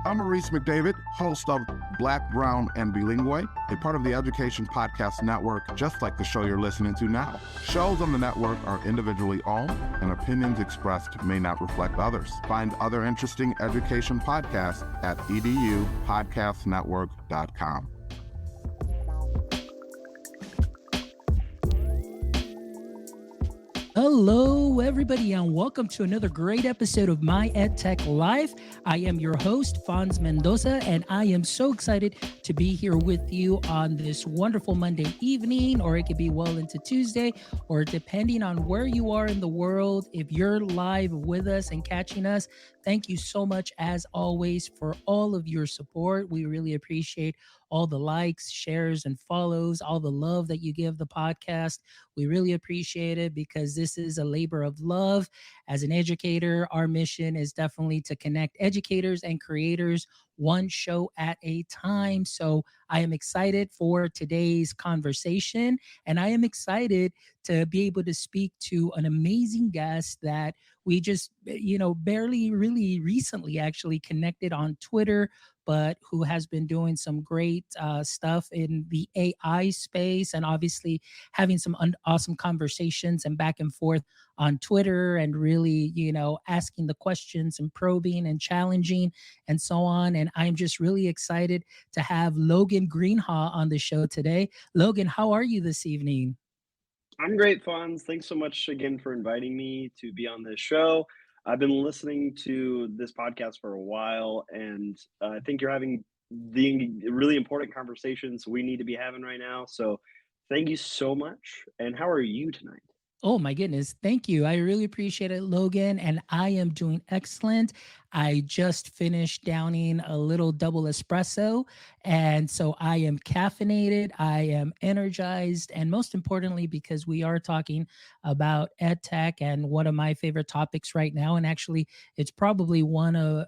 I'm Maurice McDavid, host of Black, Brown, and Bilingue, a part of the Education Podcast Network, just like the show you're listening to now. Shows on the network are individually owned, and opinions expressed may not reflect others. Find other interesting education podcasts at edupodcastnetwork.com. Hello, everybody, and welcome to another great episode of My EdTech Live. I am your host, Fonz Mendoza, and I am so excited to be here with you on this wonderful Monday evening, or it could be well into Tuesday, or depending on where you are in the world. If you're live with us and catching us, thank you so much, as always, for all of your support. We really appreciate all the likes, shares, and follows, all the love that you give the podcast. We really appreciate it because this is a labor of love. As an educator, our mission is definitely to connect educators and creators one show at a time. So I am excited for today's conversation, and I am excited to be able to speak to an amazing guest that we just, barely really recently actually connected on Twitter, but who has been doing some great stuff in the AI space, and obviously having some awesome conversations and back and forth on Twitter, and really, asking the questions and probing and challenging and so on. And I'm just really excited to have Logan Greenhaw on the show today. Logan, how are you this evening? I'm great, Fonz. Thanks so much again for inviting me to be on this show. I've been listening to this podcast for a while, and I think you're having the really important conversations we need to be having right now. So thank you so much. And how are you tonight? Oh my goodness. Thank you. I really appreciate it, Logan. And I am doing excellent. I just finished downing a little double espresso. And so I am caffeinated, I am energized. And most importantly, because we are talking about ed tech and one of my favorite topics right now. And actually, it's probably one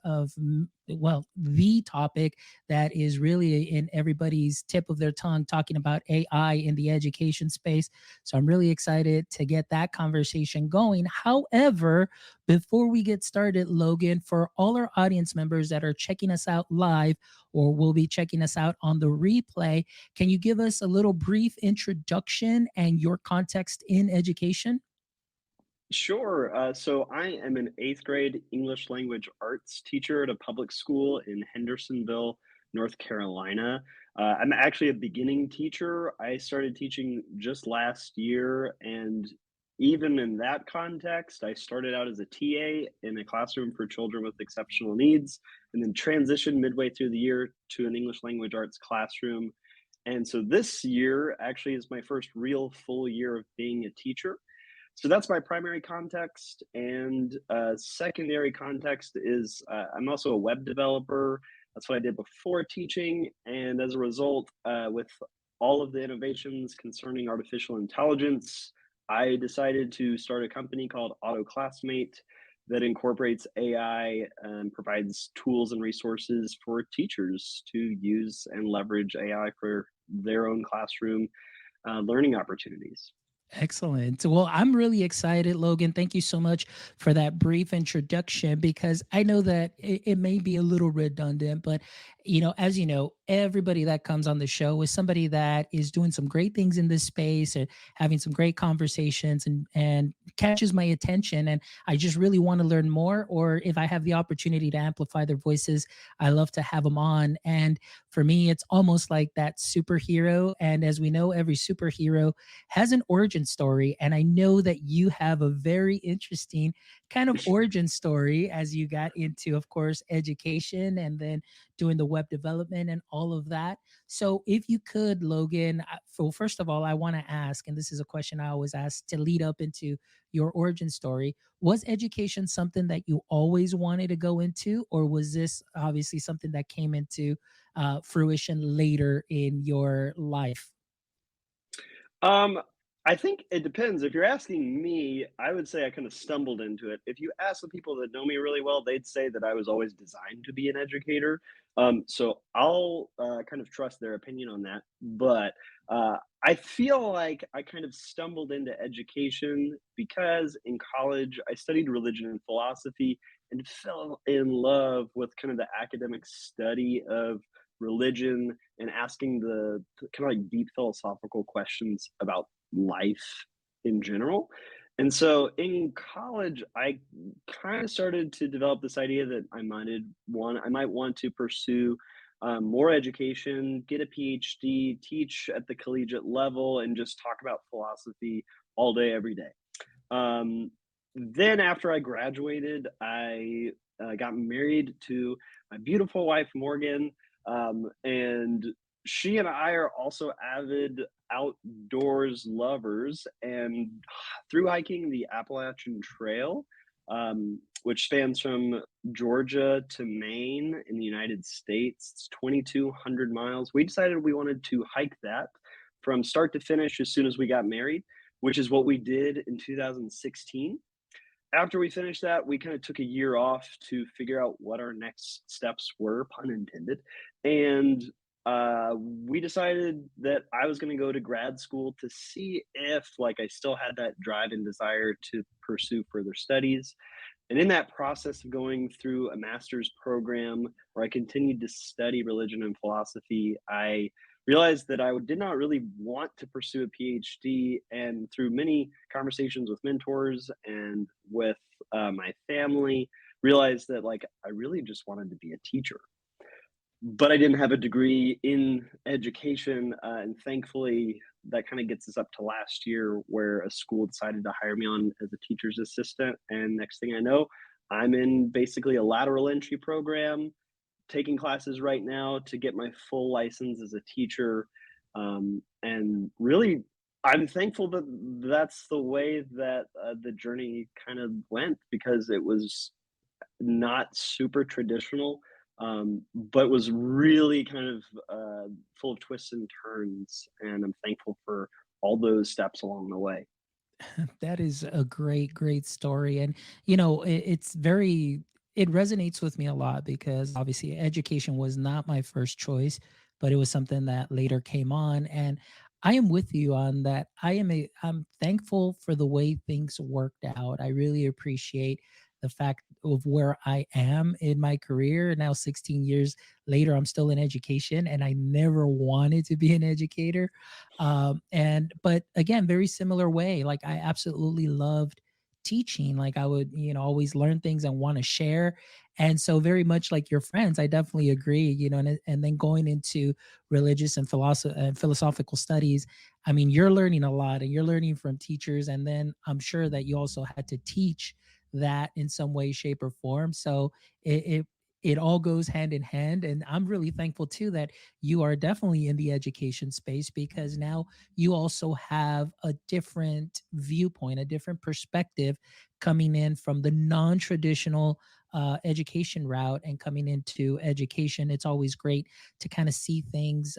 well, the topic that is really in everybody's tip of their tongue, talking about AI in the education space. So I'm really excited to get that conversation going. However, before we get started, Logan, for all our audience members that are checking us out live or will be checking us out on the replay, can you give us a little brief introduction and your context in education? Sure. So I am an eighth grade English language arts teacher at a public school in Hendersonville, North Carolina. I'm actually a beginning teacher. I started teaching just last year, and even in that context, I started out as a TA in a classroom for children with exceptional needs, and then transitioned midway through the year to an English language arts classroom. And so this year actually is my first real full year of being a teacher. So that's my primary context. And secondary context is I'm also a web developer. That's what I did before teaching. And as a result, with all of the innovations concerning artificial intelligence, I decided to start a company called AutoClassmate that incorporates AI and provides tools and resources for teachers to use and leverage AI for their own classroom learning opportunities. Excellent. Well, I'm really excited, Logan. Thank you so much for that brief introduction, because I know that it may be a little redundant, but as you know, everybody that comes on the show is somebody that is doing some great things in this space and having some great conversations, and catches my attention. And I just really want to learn more, or if I have the opportunity to amplify their voices, I love to have them on. And for me, it's almost like that superhero. And as we know, every superhero has an origin story. And I know that you have a very interesting kind of origin story as you got into, of course, education and then doing the web development and all of that. So, if you could, Logan, first of all, I want to ask, and this is a question I always ask to lead up into your origin story. Was education something that you always wanted to go into, or was this obviously something that came into fruition later in your life? Um, I think it depends. If you're asking me, I would say I kind of stumbled into it. If you ask the people that know me really well, they'd say that I was always designed to be an educator. So I'll kind of trust their opinion on that. But I feel like I kind of stumbled into education because in college I studied religion and philosophy, and fell in love with kind of the academic study of religion and asking the kind of like deep philosophical questions about life in general. And so in college, I kind of started to develop this idea that I might want to pursue more education, get a PhD, teach at the collegiate level, and just talk about philosophy all day, every day. Um, then after I graduated, I got married to my beautiful wife Morgan, and she and I are also avid outdoors lovers. And through hiking the Appalachian Trail, which spans from Georgia to Maine in the United States, it's 2,200 miles. We decided we wanted to hike that from start to finish as soon as we got married, which is what we did in 2016. After we finished that, we kind of took a year off to figure out what our next steps were, pun intended. And we decided that I was going to go to grad school to see if, like, I still had that drive and desire to pursue further studies. And in that process of going through a master's program where I continued to study religion and philosophy, I realized that I did not really want to pursue a PhD. And through many conversations with mentors and with my family, realized that like I really just wanted to be a teacher, but I didn't have a degree in education. And thankfully, that kind of gets us up to last year where a school decided to hire me on as a teacher's assistant. And next thing I know, I'm in basically a lateral entry program, taking classes right now to get my full license as a teacher. And really, I'm thankful that that's the way that the journey kind of went, because it was not super traditional, but was really kind of full of twists and turns. And I'm thankful for all those steps along the way. That is a great, great story. And, it's very, it resonates with me a lot because obviously education was not my first choice, but it was something that later came on. And I am with you on that. I'm thankful for the way things worked out. I really appreciate the fact of where I am in my career. Now, 16 years later, I'm still in education and I never wanted to be an educator. But again, very similar way. Like I absolutely loved teaching. Like I would, always learn things and want to share. And so very much like your friends, I definitely agree, and then going into religious and philosophical studies, I mean, you're learning a lot and you're learning from teachers. And then I'm sure that you also had to teach that in some way, shape, or form. So it all goes hand in hand. And I'm really thankful too that you are definitely in the education space because now you also have a different viewpoint, a different perspective coming in from the non-traditional education route and coming into education. It's always great to kind of see things,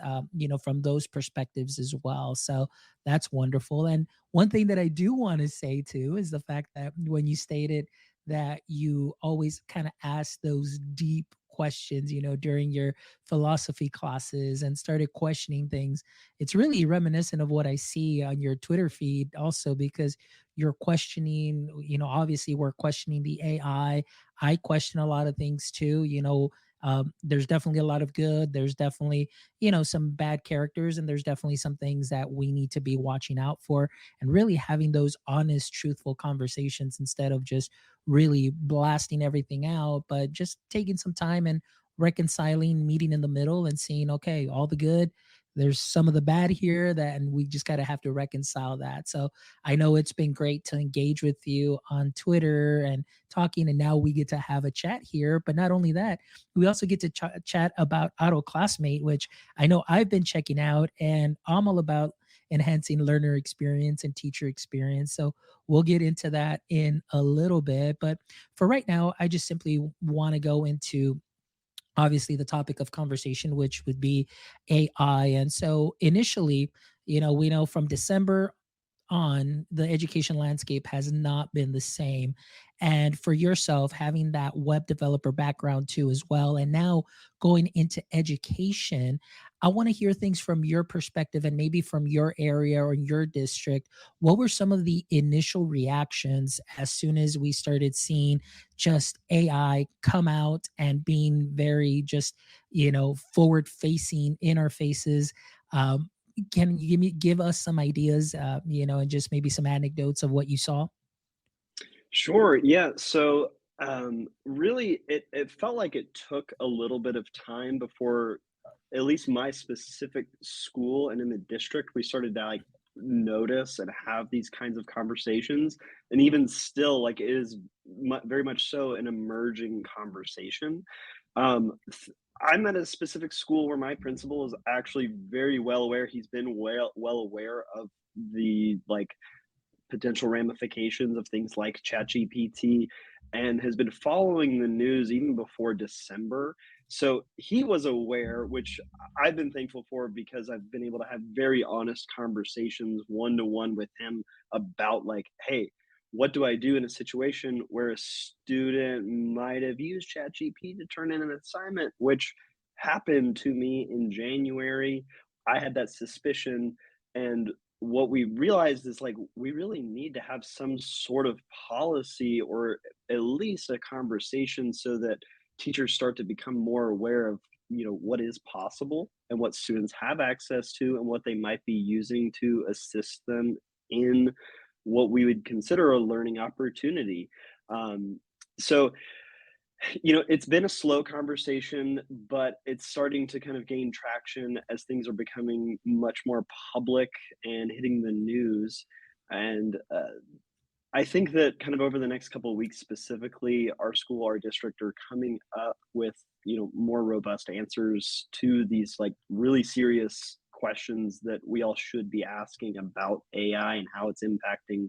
from those perspectives as well. So that's wonderful. And one thing that I do want to say too is the fact that when you stated that you always kind of ask those deep questions, during your philosophy classes and started questioning things. It's really reminiscent of what I see on your Twitter feed also because you're questioning, obviously we're questioning the AI. I question a lot of things too, there's definitely a lot of good. There's definitely, some bad characters, and there's definitely some things that we need to be watching out for and really having those honest, truthful conversations instead of just really blasting everything out, but just taking some time and reconciling, meeting in the middle and seeing, okay, all the good, there's some of the bad here that, and we just got to have to reconcile that. So I know it's been great to engage with you on Twitter and talking, and now we get to have a chat here. But not only that, we also get to chat about Auto Classmate, which I know I've been checking out, and I'm all about enhancing learner experience and teacher experience. So we'll get into that in a little bit. But for right now, I just simply want to go into obviously the topic of conversation, which would be AI. And so initially, we know from December on, the education landscape has not been the same. And for yourself, having that web developer background too, as well, and now going into education, I want to hear things from your perspective and maybe from your area or your district. What were some of the initial reactions as soon as we started seeing just AI come out and being very just, forward facing in our faces? Um, can you give us some ideas, and just maybe some anecdotes of what you saw? Sure. Yeah. So, really, it felt like it took a little bit of time before, at least my specific school and in the district, we started to like notice and have these kinds of conversations. And even still, like, it is very much so an emerging conversation. I'm at a specific school where my principal is actually very well aware. He's been well aware of the like potential ramifications of things like ChatGPT and has been following the news even before December. So he was aware, which I've been thankful for because I've been able to have very honest conversations one to one with him about, like, hey, what do I do in a situation where a student might have used ChatGPT to turn in an assignment, which happened to me in January. I had that suspicion, and what we realized is like we really need to have some sort of policy or at least a conversation so that teachers start to become more aware of what is possible and what students have access to and what they might be using to assist them in what we would consider a learning opportunity. So it's been a slow conversation, but it's starting to kind of gain traction as things are becoming much more public and hitting the news. And I think that kind of over the next couple of weeks, specifically, our school, our district are coming up with, more robust answers to these like really serious questions that we all should be asking about AI and how it's impacting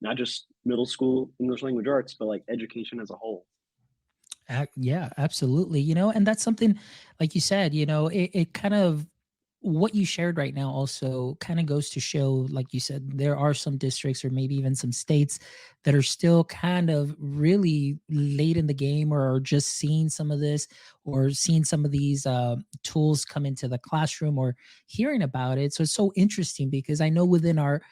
not just middle school English language arts, but like education as a whole. Yeah, absolutely. And that's something, like you said, it kind of, what you shared right now also kind of goes to show, like you said, there are some districts or maybe even some states that are still kind of really late in the game or are just seeing some of this or seeing some of these tools come into the classroom or hearing about it. So it's so interesting because I know within our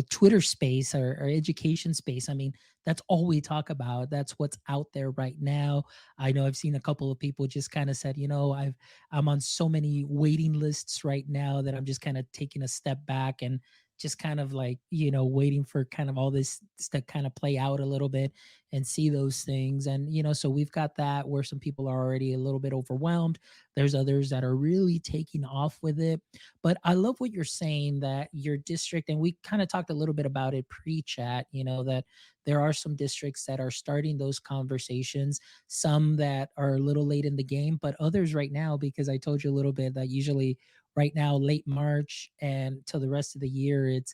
Twitter space, our education space, I mean, that's all we talk about. That's what's out there right now. I know I've seen a couple of people just kind of said, I'm on so many waiting lists right now that I'm just kind of taking a step back and just kind of like, waiting for kind of all this to kind of play out a little bit and see those things. And, so we've got that where some people are already a little bit overwhelmed. There's others that are really taking off with it. But I love what you're saying that your district, and we kind of talked a little bit about it pre chat, that there are some districts that are starting those conversations, some that are a little late in the game, but others right now, because I told you a little bit that usually right now, late March and till the rest of the year, it's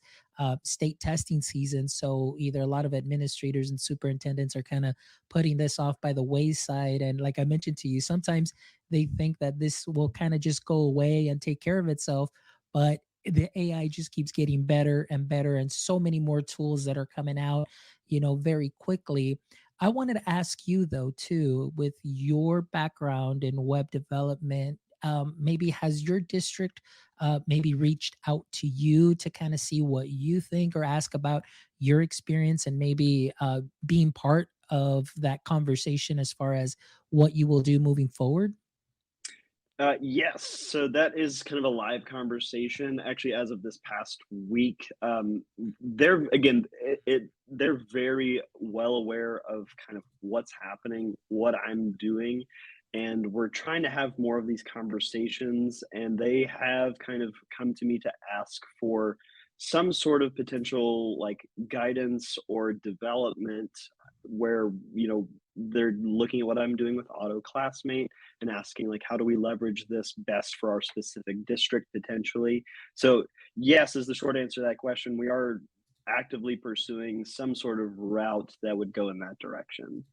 state testing season. So either a lot of administrators and superintendents are kind of putting this off by the wayside. And like I mentioned to you, sometimes they think that this will kind of just go away and take care of itself. But the AI just keeps getting better and better, and so many more tools that are coming out, very quickly. I wanted to ask you though, too, with your background in web development, maybe has your district maybe reached out to you to kind of see what you think or ask about your experience and maybe being part of that conversation as far as what you will do moving forward? Yes, so that is kind of a live conversation. Actually, as of this past week, they're again, they're very well aware of kind of what's happening, what I'm doing, and we're trying to have more of these conversations. And they have kind of come to me to ask for some sort of potential like guidance or development where they're looking at what I'm doing with AutoClassmate and asking like how do we leverage this best for our specific district potentially. So yes is the short answer to that question. We are actively pursuing some sort of route that would go in that direction.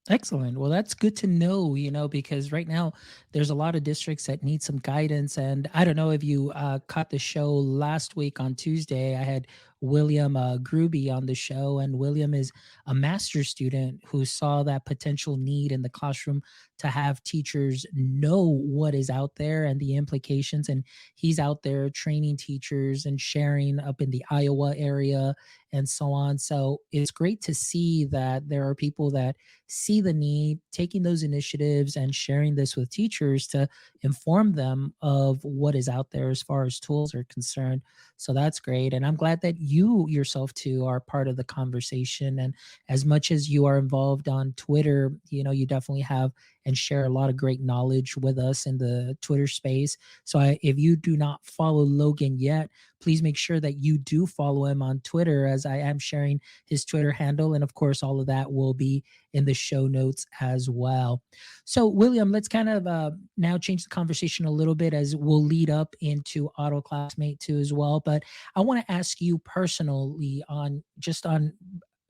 Excellent. Well, that's good to know, because right now there's a lot of districts that need some guidance. And I don't know if you caught the show last week on Tuesday. I had William Gruby on the show, and William is a master's student who saw that potential need in the classroom to have teachers know what is out there and the implications. And he's out there training teachers and sharing up in the Iowa area and so on. So it's great to see that there are people that see the need, taking those initiatives and sharing this with teachers to inform them of what is out there as far as tools are concerned. So that's great. And I'm glad that you yourself too are part of the conversation. And as much as you are involved on Twitter, you definitely have and share a lot of great knowledge with us in the Twitter space. So if you do not follow Logan yet, please make sure that you do follow him on Twitter, as I am sharing his Twitter handle. And of course, all of that will be in the show notes as well. So, William, let's kind of now change the conversation a little bit as we'll lead up into Auto Classmate 2 as well. But I want to ask you personally on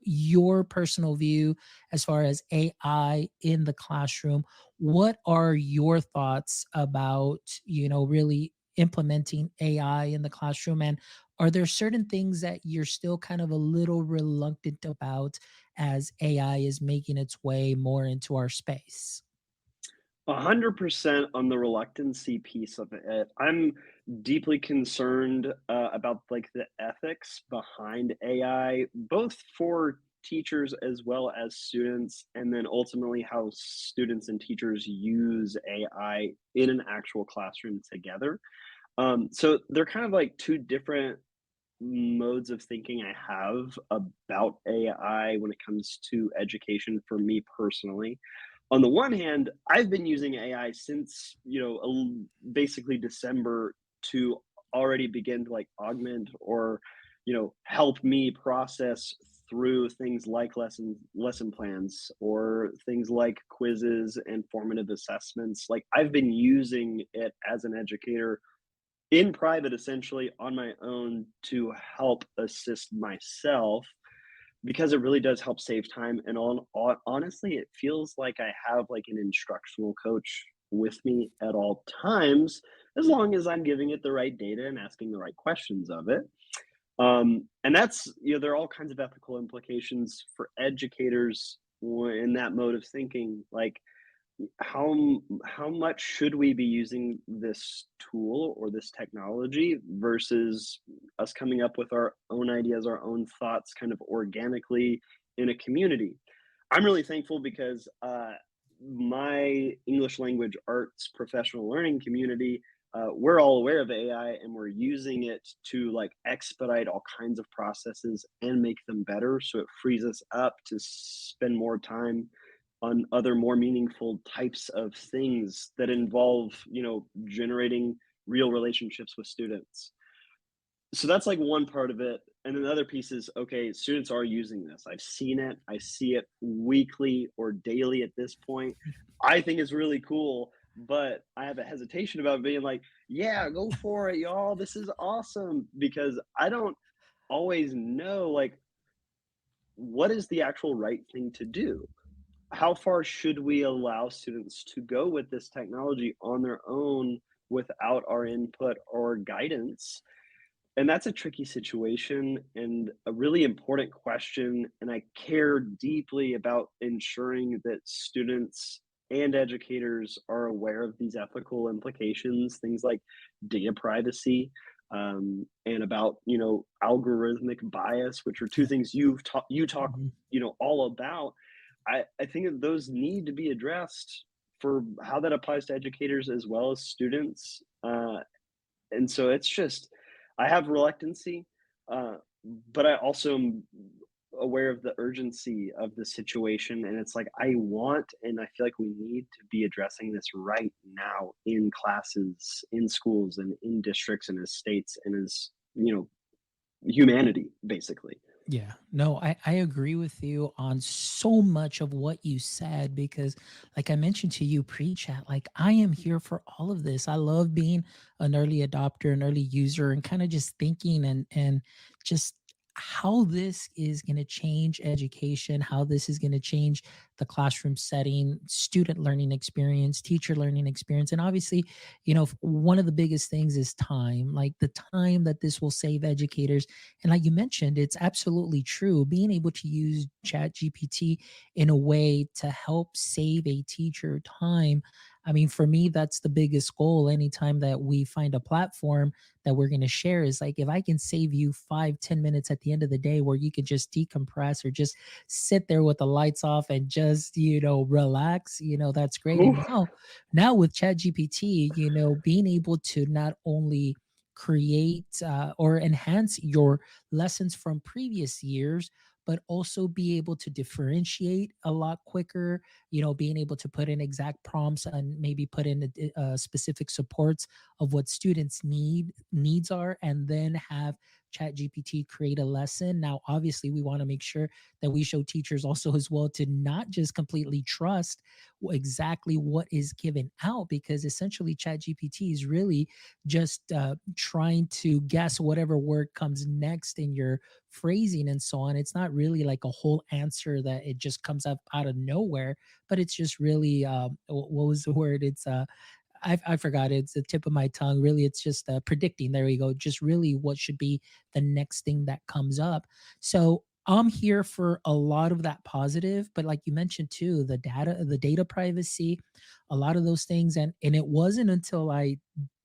your personal view as far as AI in the classroom. What are your thoughts about, really implementing AI in the classroom? And are there certain things that you're still kind of a little reluctant about as AI is making its way more into our space? 100% on the reluctancy piece of it. I'm deeply concerned about like the ethics behind AI, both for teachers as well as students, and then ultimately how students and teachers use AI in an actual classroom together. So they're kind of like two different modes of thinking I have about AI when it comes to education for me personally. On the one hand, I've been using AI since, basically December to already begin to like augment or, help me process through things like lesson plans or things like quizzes and formative assessments. Like I've been using it as an educator in private, essentially on my own to help assist myself because it really does help save time. And honestly, it feels like I have like an instructional coach with me at all times, as long as I'm giving it the right data and asking the right questions of it. And that's, there are all kinds of ethical implications for educators in that mode of thinking. Like, how much should we be using this tool or this technology versus us coming up with our own ideas, our own thoughts kind of organically in a community? I'm really thankful because my English language arts professional learning community, we're all aware of AI and we're using it to like expedite all kinds of processes and make them better. So it frees us up to spend more time on other more meaningful types of things that involve, generating real relationships with students. So that's like one part of it. And then the other piece is, okay, students are using this. I've seen it. I see it weekly or daily at this point. I think it's really cool, but I have a hesitation about being like, yeah, go for it, y'all. This is awesome. Because I don't always know like what is the actual right thing to do. How far should we allow students to go with this technology on their own without our input or guidance? And that's a tricky situation and a really important question. And I care deeply about ensuring that students and educators are aware of these ethical implications, things like data privacy, and about algorithmic bias, which are two things you talk Mhm. all about. I think that those need to be addressed for how that applies to educators as well as students. And so it's just, I have reluctancy, uh, but I also am aware of the urgency of the situation. And it's like, I want, and I feel like we need to be addressing this right now in classes, in schools, and in districts, and as states, and as, humanity, basically. Yeah, no, I agree with you on so much of what you said because, like I mentioned to you pre chat, like I am here for all of this. I love being an early adopter, an early user, and kind of just thinking and just how this is going to change education, how this is going to change the classroom setting, student learning experience, teacher learning experience. And obviously, one of the biggest things is time, like the time that this will save educators. And like you mentioned, it's absolutely true. Being able to use Chat GPT in a way to help save a teacher time. I mean, for me, that's the biggest goal. Anytime that we find a platform that we're going to share is like, if I can save you 5-10 minutes at the end of the day where you can just decompress or just sit there with the lights off and just relax, that's great. Whew. And now with Chat GPT, being able to not only create or enhance your lessons from previous years, but also be able to differentiate a lot quicker, being able to put in exact prompts and maybe put in specific supports of what students needs are, and then have Chat GPT create a lesson. Now obviously we want to make sure that we show teachers also as well to not just completely trust exactly what is given out, because essentially Chat GPT is really just trying to guess whatever word comes next in your phrasing and so on. It's not really like a whole answer that it just comes up out of nowhere, but it's just really what was the word? It's I forgot. It's the tip of my tongue. Really, it's just predicting. There we go. Just really what should be the next thing that comes up. So I'm here for a lot of that positive, but like you mentioned too, the data privacy, a lot of those things, and it wasn't until I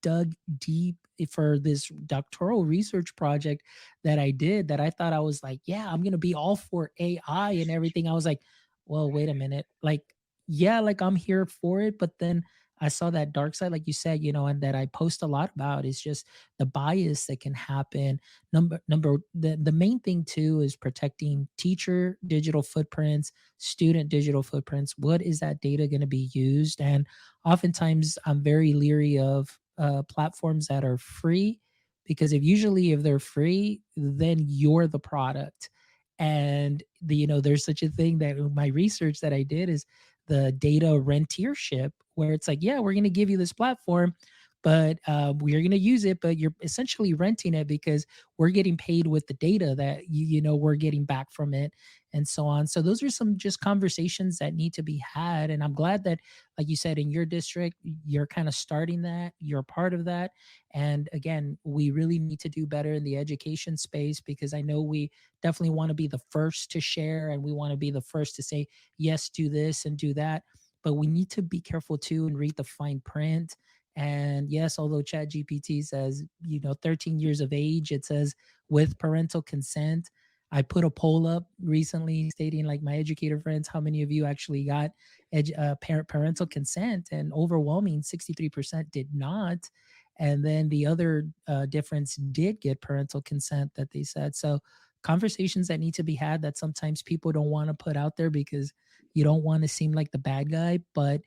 dug deep for this doctoral research project that I did that I thought I was like, yeah, I'm gonna be all for AI and everything. I was like, well, wait a minute, like, yeah, like I'm here for it, but then I saw that dark side, like you said, and that I post a lot about is just the bias that can happen. The main thing too is protecting teacher digital footprints, student digital footprints. What is that data going to be used? And oftentimes, I'm very leery of platforms that are free, because if they're free, then you're the product. And there's such a thing that my research that I did is the data rentiership, where it's like, yeah, we're going to give you this platform, but we're going to use it, but you're essentially renting it because we're getting paid with the data that we're getting back from it, and so on. So those are some just conversations that need to be had, and I'm glad that, like you said, in your district, you're kind of starting that, you're part of that. And again, we really need to do better in the education space, because I know we definitely want to be the first to share, and we want to be the first to say, yes, do this and do that. But we need to be careful too and read the fine print. And yes, although Chat GPT says, 13 years of age, it says with parental consent. I put a poll up recently stating, like, my educator friends, how many of you actually got parental consent? And overwhelming 63% did not. And then the other difference did get parental consent, that they said. So conversations that need to be had that sometimes people don't want to put out there because you don't want to seem like the bad guy. But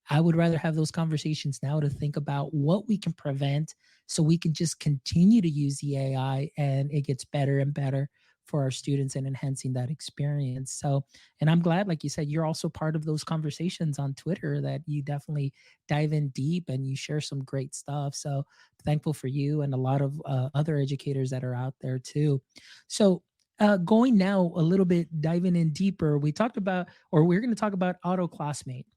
I would rather have those conversations now to think about what we can prevent, so we can just continue to use the AI and it gets better and better for our students and enhancing that experience. So, and I'm glad, like you said, you're also part of those conversations on Twitter, that you definitely dive in deep and you share some great stuff. So thankful for you and a lot of other educators that are out there too. So, going now a little bit, diving in deeper, we talked about, or we're going to talk about Auto Classmate.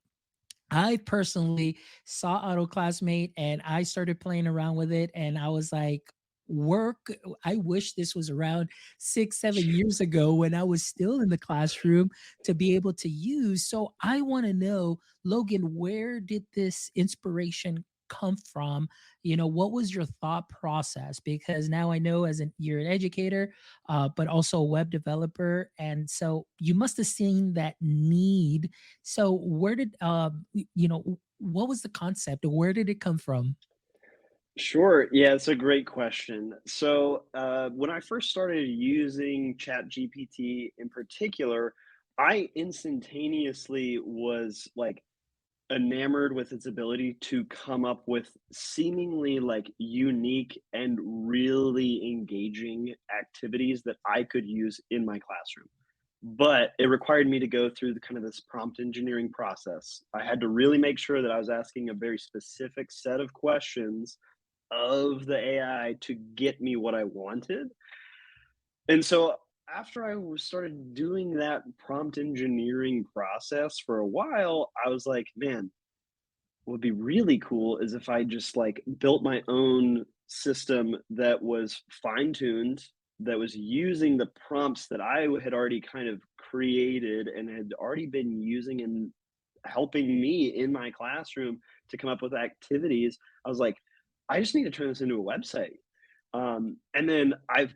I personally saw Auto Classmate and I started playing around with it, and I was like, work. I wish this was around 6-7 years ago when I was still in the classroom to be able to use. So I want to know, Logan, where did this inspiration come from? What was your thought process? Because now I know, you're an educator, but also a web developer, and so you must have seen that need. So where did what was the concept? Where did it come from? Sure. Yeah, it's a great question. So, when I first started using ChatGPT in particular, I instantaneously was like enamored with its ability to come up with seemingly like unique and really engaging activities that I could use in my classroom. But it required me to go through the kind of this prompt engineering process. I had to really make sure that I was asking a very specific set of questions of the AI to get me what I wanted. And so after started doing that prompt engineering process for a while, I was like, man, what would be really cool is if I just like built my own system that was fine tuned, that was using the prompts that I had already kind of created and had already been using and helping me in my classroom to come up with activities. I was like, I just need to turn this into a website. And then I've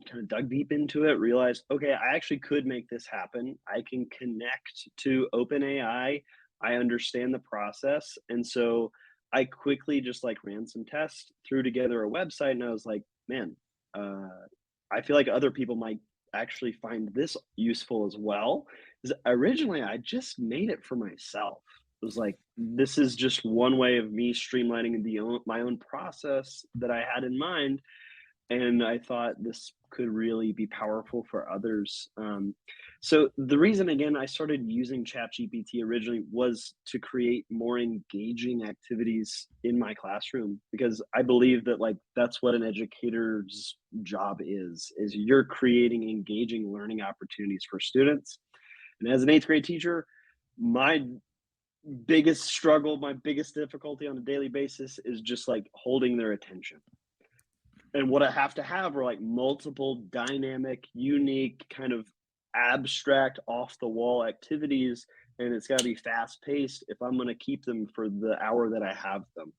kind of dug deep into it, realized, okay, I actually could make this happen. I can connect to OpenAI. I understand the process. And so I quickly just like ran some tests, threw together a website, and I was like, man, uh, I feel like other people might actually find this useful as well. 'Cause originally, I just made it for myself. It was like, this is just one way of me streamlining my own process that I had in mind, and I thought this could really be powerful for others. So the reason, again, I started using ChatGPT originally was to create more engaging activities in my classroom, because I believe that like that's what an educator's job is you're creating engaging learning opportunities for students. And as an eighth grade teacher, my biggest struggle, my biggest difficulty on a daily basis is just like holding their attention. And what I have to have are like multiple dynamic, unique, kind of abstract, off the wall activities. And it's got to be fast paced if I'm going to keep them for the hour that I have them.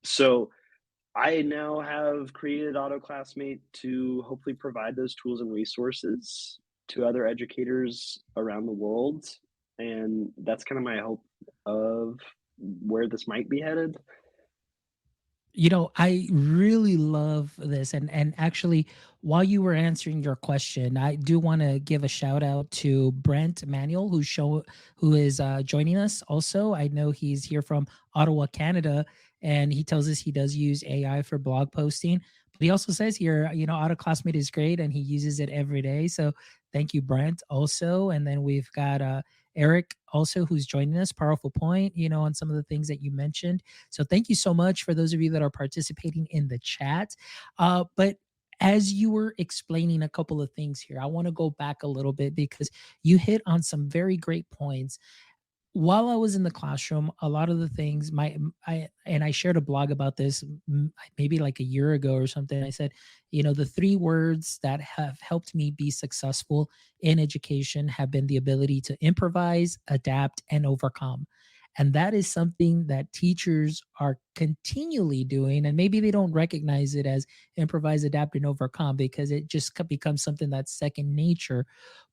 So I now have created AutoClassmate to hopefully provide those tools and resources to other educators around the world. And that's kind of my hope of where this might be headed. I really love this, and actually, while you were answering your question, I do want to give a shout out to Brent Manuel, who is joining us. Also, I know he's here from Ottawa, Canada, and he tells us he does use AI for blog posting. But he also says here, AutoClassmate is great, and he uses it every day. So thank you, Brent. Also, and then we've got Eric also who's joining us. Powerful point, on some of the things that you mentioned. So thank you so much for those of you that are participating in the chat. But as you were explaining a couple of things here, I want to go back a little bit because you hit on some very great points. While I was in the classroom, a lot of the things I shared a blog about this maybe like a year ago or something. I said, the three words that have helped me be successful in education have been the ability to improvise, adapt, and overcome. And that is something that teachers are continually doing. And maybe they don't recognize it as improvise, adapt, and overcome because it just becomes something that's second nature.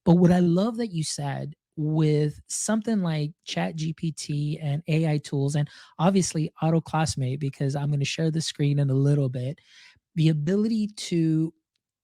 But what I love that you said with something like Chat GPT and AI tools, and obviously AutoClassmate, because I'm going to share the screen in a little bit, the ability to,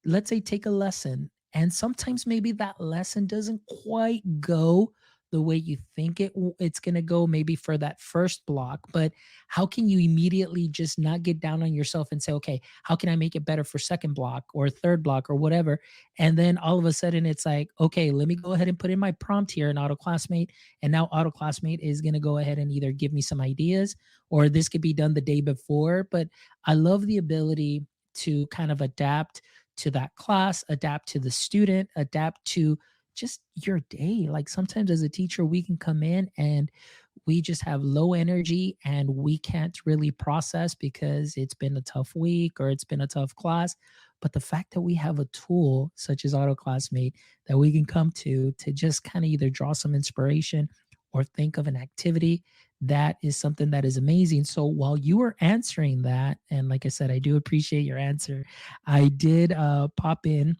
let's say, take a lesson, and sometimes maybe that lesson doesn't quite go the way you think it's going to go maybe for that first block, but how can you immediately just not get down on yourself and say, okay, how can I make it better for second block or third block or whatever? And then all of a sudden it's like, okay, let me go ahead and put in my prompt here in AutoClassmate, and now AutoClassmate is going to go ahead and either give me some ideas, or this could be done the day before. But I love the ability to kind of adapt to that class, adapt to the student, adapt to just your day. Like sometimes as a teacher, we can come in and we just have low energy and we can't really process because it's been a tough week or it's been a tough class. But the fact that we have a tool such as AutoClassmate that we can come to just kind of either draw some inspiration or think of an activity, that is something that is amazing. So while you were answering that, and like I said, I do appreciate your answer, I did pop in,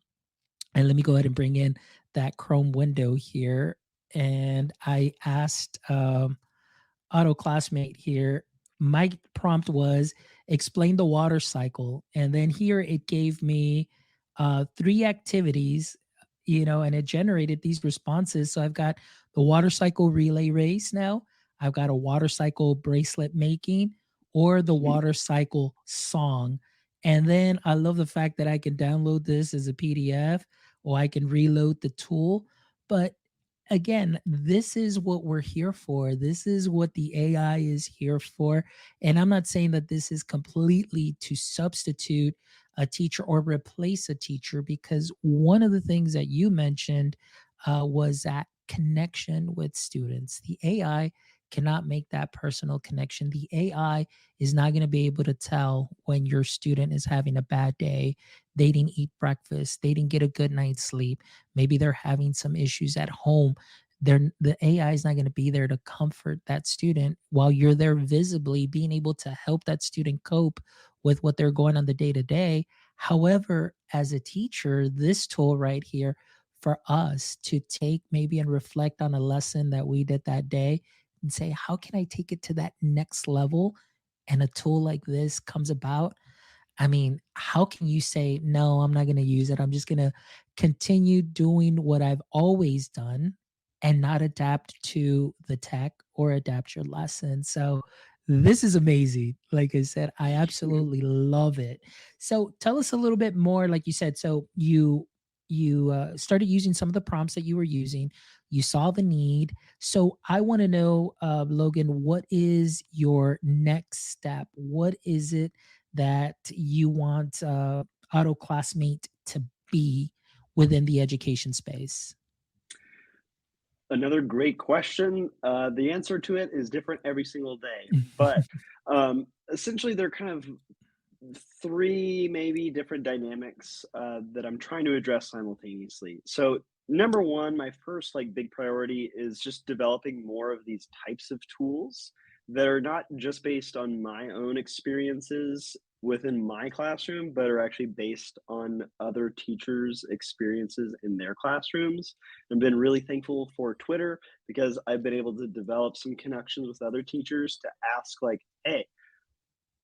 and let me go ahead and bring in that Chrome window here. And I asked AutoClassmate here, my prompt was explain the water cycle. And then here it gave me three activities, and it generated these responses. So I've got the water cycle relay race now. I've got a water cycle bracelet making, or the water cycle song. And then I love the fact that I can download this as a PDF, or I can reload the tool. But again, this is what we're here for. This is what the AI is here for. And I'm not saying that this is completely to substitute a teacher or replace a teacher, because one of the things that you mentioned was that connection with students. The AI cannot make that personal connection. The AI is not going to be able to tell when your student is having a bad day, they didn't eat breakfast, they didn't get a good night's sleep, maybe they're having some issues at home. The AI is not going to be there to comfort that student while you're there visibly being able to help that student cope with what they're going on the day to day. However, as a teacher, this tool right here for us to take maybe and reflect on a lesson that we did that day and say, how can I take it to that next level? And a tool like this comes about. I mean, how can you say, no, I'm not going to use it? I'm just going to continue doing what I've always done and not adapt to the tech or adapt your lesson. So, this is amazing. Like I said, I absolutely love it. So, tell us a little bit more. Like you said, so you started using some of the prompts that you were using. You saw the need. So, I want to know, Logan, what is your next step? What is it that you want Auto Classmate to be within the education space? Another great question. The answer to it is different every single day, but essentially, they're kind of three maybe different dynamics that I'm trying to address simultaneously. So number one, my first like big priority is just developing more of these types of tools that are not just based on my own experiences within my classroom, but are actually based on other teachers' experiences in their classrooms. I've been really thankful for Twitter because I've been able to develop some connections with other teachers to ask like, hey,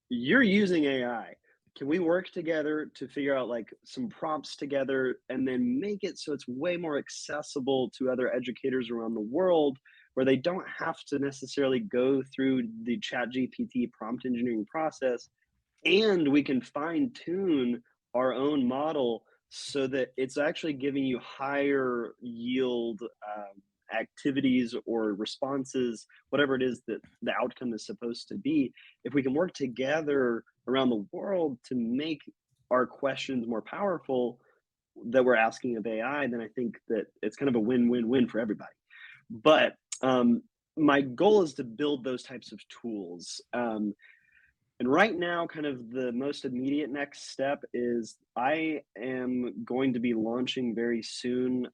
you're using AI. Can we work together to figure out like some prompts together and then make it so it's way more accessible to other educators around the world where they don't have to necessarily go through the chat GPT prompt engineering process, and we can fine tune our own model so that it's actually giving you higher yield activities or responses, whatever it is that the outcome is supposed to be. If we can work together around the world to make our questions more powerful that we're asking of AI, then I think that it's kind of a win-win-win for everybody. But my goal is to build those types of tools. And right now, kind of the most immediate next step is I am going to be launching very soon,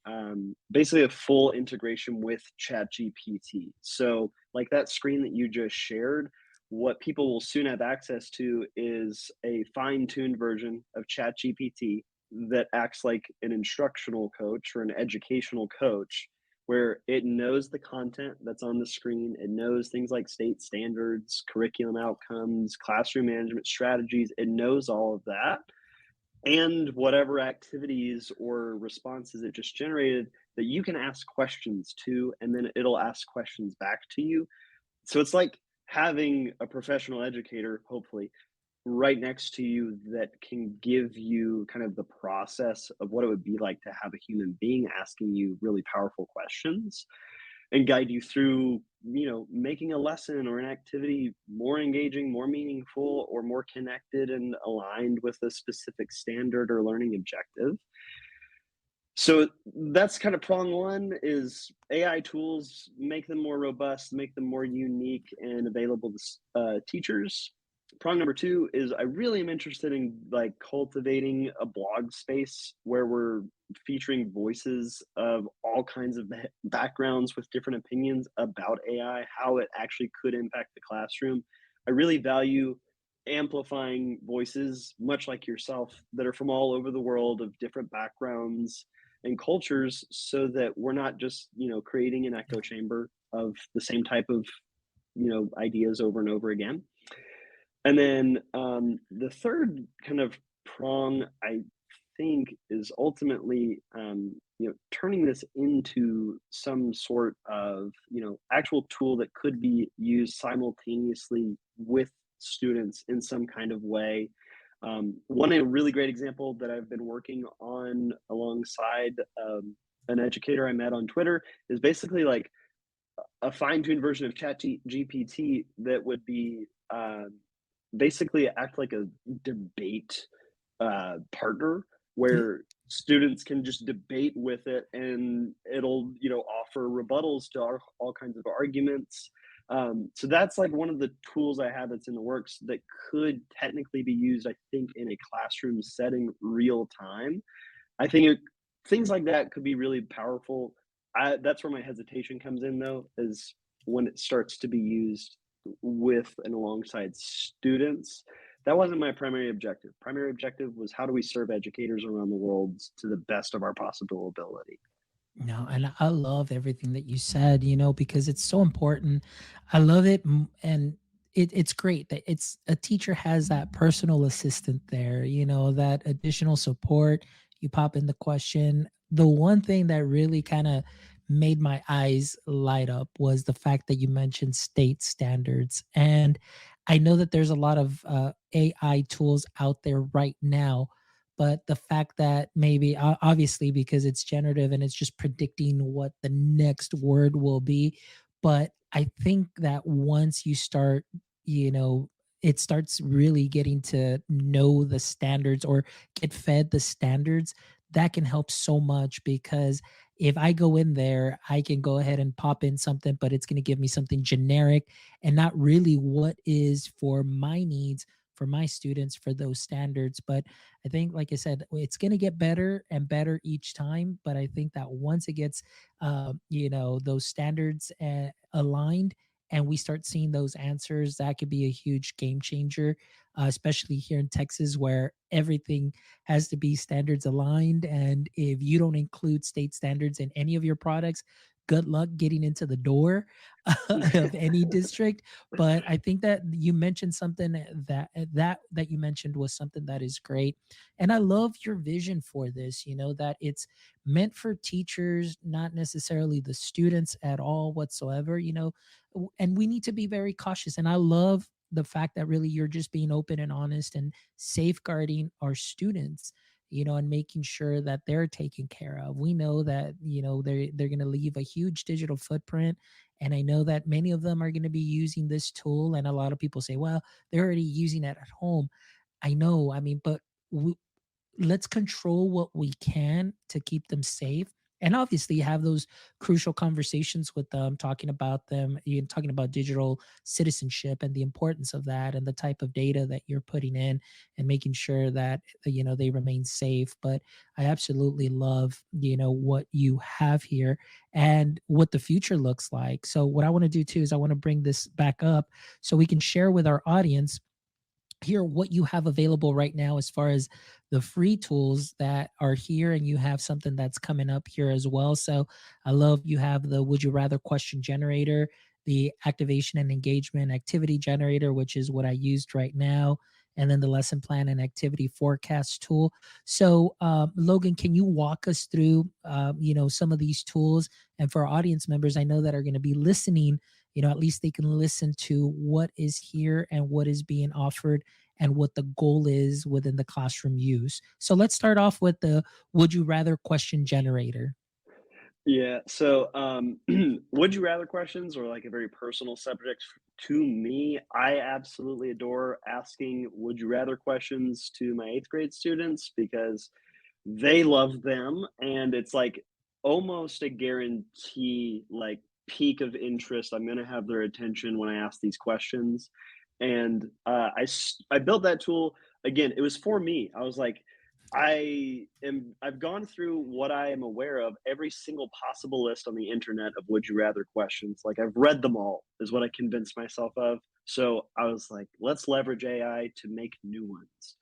basically a full integration with ChatGPT. So, like that screen that you just shared, what people will soon have access to is a fine tuned version of ChatGPT that acts like an instructional coach or an educational coach where it knows the content that's on the screen. It knows things like state standards, curriculum outcomes, classroom management strategies. It knows all of that. And whatever activities or responses it just generated that you can ask questions to, and then it'll ask questions back to you. So it's like having a professional educator, hopefully, right next to you that can give you kind of the process of what it would be like to have a human being asking you really powerful questions and guide you through, making a lesson or an activity more engaging, more meaningful, or more connected and aligned with a specific standard or learning objective. So that's kind of prong one is AI tools, make them more robust, make them more unique and available to teachers. Prong number two is I really am interested in like cultivating a blog space where we're featuring voices of all kinds of backgrounds with different opinions about AI, how it actually could impact the classroom. I really value amplifying voices, much like yourself, that are from all over the world of different backgrounds and cultures so that we're not just creating an echo chamber of the same type of ideas over and over again. And then the third kind of prong I think is ultimately turning this into some sort of actual tool that could be used simultaneously with students in some kind of way. One a really great example that I've been working on alongside an educator I met on Twitter is basically like a fine-tuned version of Chat GPT that would be basically act like a debate partner Yeah. where students can just debate with it, and it'll, offer rebuttals to all kinds of arguments. So that's like one of the tools I have that's in the works that could technically be used, I think, in a classroom setting real time. I think things like that could be really powerful. That's where my hesitation comes in, though, is when it starts to be used with and alongside students. That wasn't my primary objective. Primary objective was how do we serve educators around the world to the best of our possible ability. No, and I love everything that you said, because it's so important. I love it. And it's great that it's a teacher has that personal assistant there, that additional support. You pop in the question. The one thing that really kind of made my eyes light up was the fact that you mentioned state standards. And I know that there's a lot of AI tools out there right now, but the fact that maybe obviously because it's generative and it's just predicting what the next word will be, but I think that once you start, you know it starts really getting to know the standards or get fed the standards, that can help so much. Because if I go in there, I can go ahead and pop in something, but it's going to give me something generic and not really what is for my needs, for my students, for those standards. But I think, like I said, it's going to get better and better each time. But I think that once it gets, those standards aligned, and we start seeing those answers, that could be a huge game changer, especially here in Texas, where everything has to be standards aligned. And if you don't include state standards in any of your products, good luck getting into the door of any district. But I think that you mentioned something that you mentioned was something that is great. And I love your vision for this, that it's meant for teachers, not necessarily the students at all whatsoever, and we need to be very cautious. And I love the fact that really you're just being open and honest and safeguarding our students, and making sure that they're taken care of. We know that, they're going to leave a huge digital footprint. And I know that many of them are going to be using this tool. And a lot of people say, well, they're already using it at home. I know. I mean, but we, let's control what we can to keep them safe, and obviously have those crucial conversations with them, talking about them, talking about digital citizenship and the importance of that, and the type of data that you're putting in, and making sure that they remain safe. But I absolutely love what you have here and what the future looks like. So what I want to do too is I want to bring this back up so we can share with our audience here what you have available right now as far as the free tools that are here, and you have something that's coming up here as well. So I love you have the would you rather question generator, the activation and engagement activity generator, which is what I used right now, and then the lesson plan and activity forecast tool. So Logan, can you walk us through some of these tools? And for our audience members, I know that are going to be listening, at least they can listen to what is here and what is being offered and what the goal is within the classroom use. So let's start off with the would you rather question generator. Yeah. So, would you rather questions or like a very personal subject to me? I absolutely adore asking would you rather questions to my eighth grade students because they love them. And it's like almost a guarantee, like peak of interest. I'm going to have their attention when I ask these questions. And I built that tool again. It was for me. I was like, I've gone through what I am aware of every single possible list on the internet of would you rather questions. Like I've read them all is what I convinced myself of. So I was like, let's leverage AI to make new ones.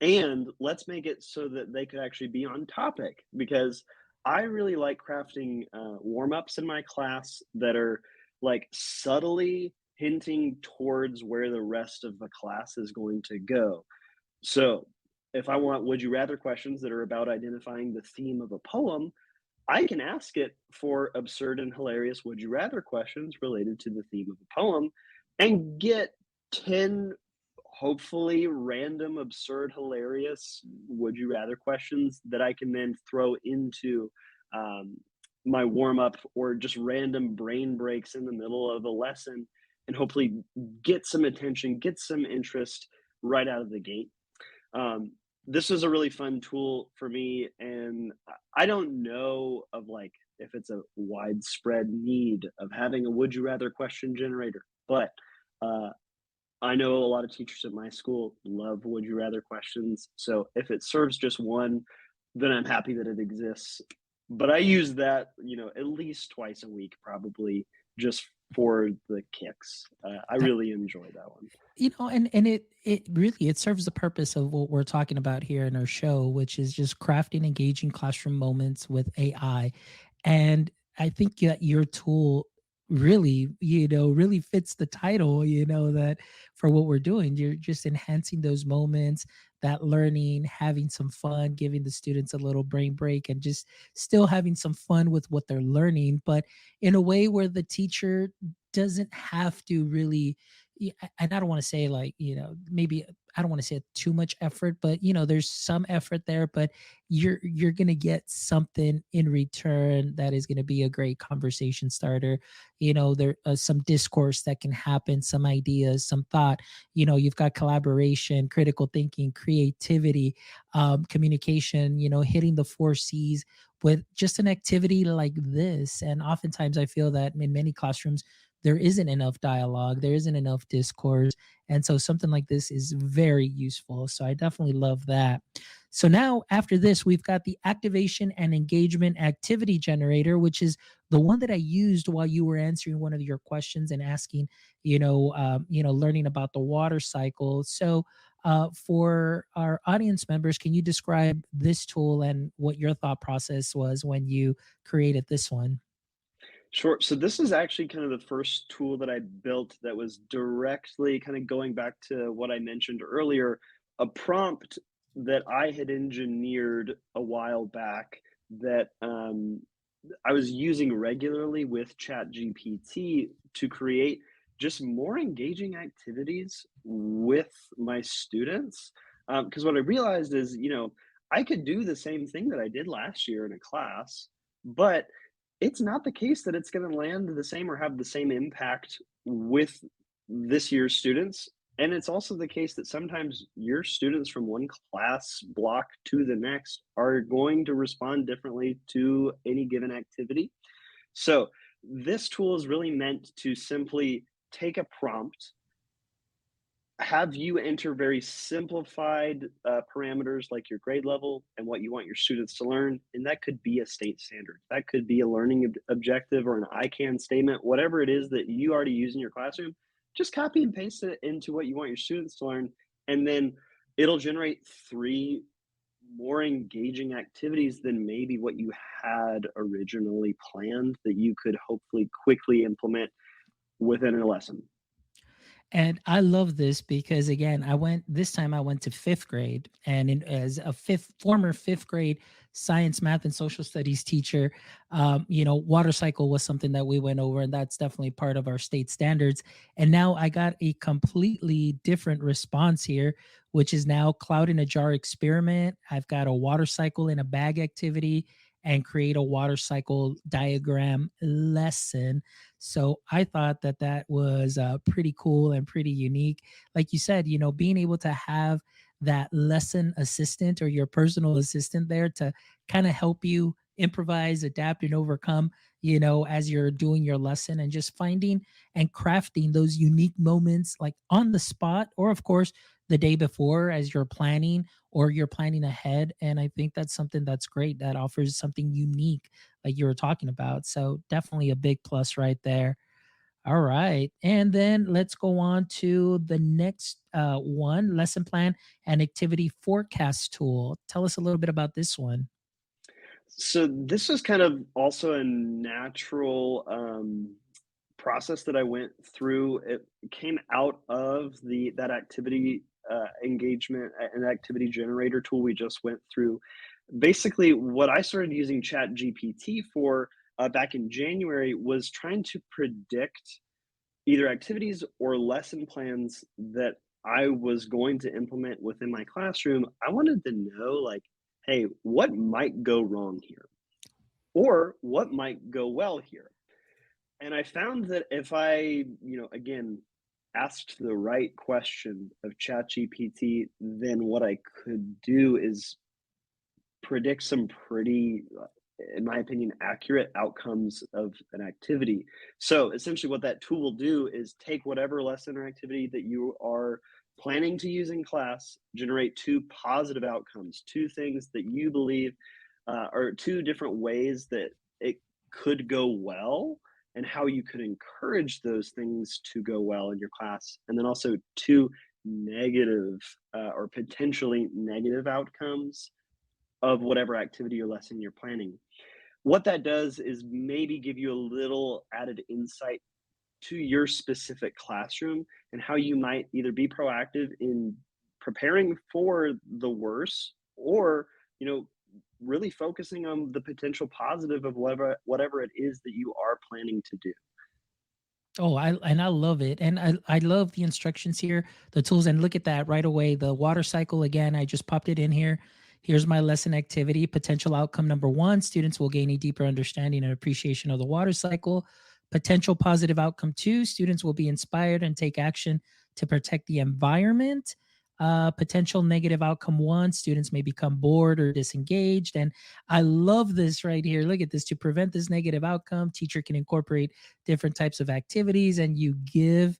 And let's make it so that they could actually be on topic because I really like crafting warm ups in my class that are like subtly hinting towards where the rest of the class is going to go. So, if I want would you rather questions that are about identifying the theme of a poem, I can ask it for absurd and hilarious would you rather questions related to the theme of a poem and get 10 hopefully random, absurd, hilarious would you rather questions that I can then throw into um, my warm up or just random brain breaks in the middle of a lesson and hopefully get some attention, get some interest right out of the gate. this is a really fun tool for me, and I don't know of like if it's a widespread need of having a would you rather question generator, but uh, I know a lot of teachers at my school love would you rather questions. So if it serves just one, then I'm happy that it exists. But I use that, at least twice a week, probably just for the kicks. I really enjoy that one. And it really it serves the purpose of what we're talking about here in our show, which is just crafting engaging classroom moments with AI. And I think that your tool really, really fits the title, that for what we're doing, you're just enhancing those moments, that learning, having some fun, giving the students a little brain break, and just still having some fun with what they're learning, but in a way where the teacher doesn't have to really, and I don't want to say like, maybe I don't want to say too much effort, but there's some effort there, but you're going to get something in return that is going to be a great conversation starter. There some discourse that can happen, some ideas, some thought. You've got collaboration, critical thinking, creativity, communication, hitting the 4 C's with just an activity like this. And oftentimes I feel that in many classrooms there isn't enough dialogue, there isn't enough discourse. And so something like this is very useful. So I definitely love that. So now after this, we've got the activation and engagement activity generator, which is the one that I used while you were answering one of your questions and asking, learning about the water cycle. So for our audience members, can you describe this tool and what your thought process was when you created this one? Sure. So this is actually kind of the first tool that I built that was directly kind of going back to what I mentioned earlier, a prompt that I had engineered a while back that I was using regularly with ChatGPT to create just more engaging activities with my students. Because what I realized is, I could do the same thing that I did last year in a class, but it's not the case that it's going to land the same or have the same impact with this year's students. And it's also the case that sometimes your students from one class block to the next are going to respond differently to any given activity. So, this tool is really meant to simply take a prompt, have you enter very simplified parameters like your grade level and what you want your students to learn. And that could be a state standard. That could be a learning objective or an I can statement, whatever it is that you already use in your classroom. Just copy and paste it into what you want your students to learn. And then it'll generate three more engaging activities than maybe what you had originally planned that you could hopefully quickly implement within a lesson. And I love this because again, this time I went to fifth grade, and as a former fifth grade science, math, and social studies teacher, water cycle was something that we went over, and that's definitely part of our state standards. And now I got a completely different response here, which is now cloud in a jar experiment. I've got a water cycle in a bag activity and create a water cycle diagram lesson. So I thought that that was pretty cool and pretty unique. Like you said, being able to have that lesson assistant or your personal assistant there to kind of help you improvise, adapt, and overcome, as you're doing your lesson, and just finding and crafting those unique moments like on the spot, or of course, the day before as you're planning or you're planning ahead. And I think that's something that's great that offers something unique like you were talking about. So definitely a big plus right there. All right. And then let's go on to the next one, lesson plan and activity forecast tool. Tell us a little bit about this one. So this is kind of also a natural process that I went through. It came out of the that activity engagement and activity generator tool we just went through. Basically, what I started using Chat GPT for back in January was trying to predict either activities or lesson plans that I was going to implement within my classroom. I wanted to know, like, hey, what might go wrong here? Or what might go well here? And I found that if I, again, asked the right question of ChatGPT, then what I could do is predict some pretty, in my opinion, accurate outcomes of an activity. So essentially, what that tool will do is take whatever lesson or activity that you are planning to use in class, generate two positive outcomes, two things that you believe, or two different ways that it could go well, and how you could encourage those things to go well in your class. And then also two negative, or potentially negative outcomes of whatever activity or lesson you're planning. What that does is maybe give you a little added insight to your specific classroom and how you might either be proactive in preparing for the worst, or, you know, really focusing on the potential positive of whatever it is that you are planning to do. Oh, I love it. And I love the instructions here, the tools, and look at that right away. The water cycle again, I just popped it in here. Here's my lesson activity. Potential outcome number one, students will gain a deeper understanding and appreciation of the water cycle. Potential positive outcome two, students will be inspired and take action to protect the environment. Potential negative outcome one, students may become bored or disengaged. And I love this right here. Look at this. To prevent this negative outcome, teacher can incorporate different types of activities, and you give,